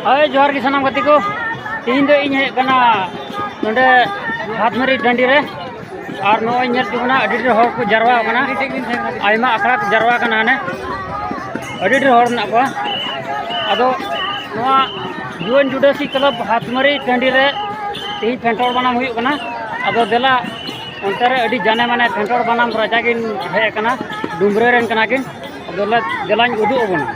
अरे जोहार की सनाम गति को तीन दो इन हेकना नोडे हाथमरी डंडी रे और नो इन चुना अडिटर हर को जरवा कना आयमा अखड़ा को जरवा कना ने अडिटर हर ना को अदो नोआ जुएन जुडासी क्लब हाथमरी डंडी रे तीन फेंटोर बनाम हुई कना अदो देला अंतरे अडी जाने माने फेंटोर बनाम राजा किन हे कना डुमरे रेन कना किन अदो देला उदु ओबन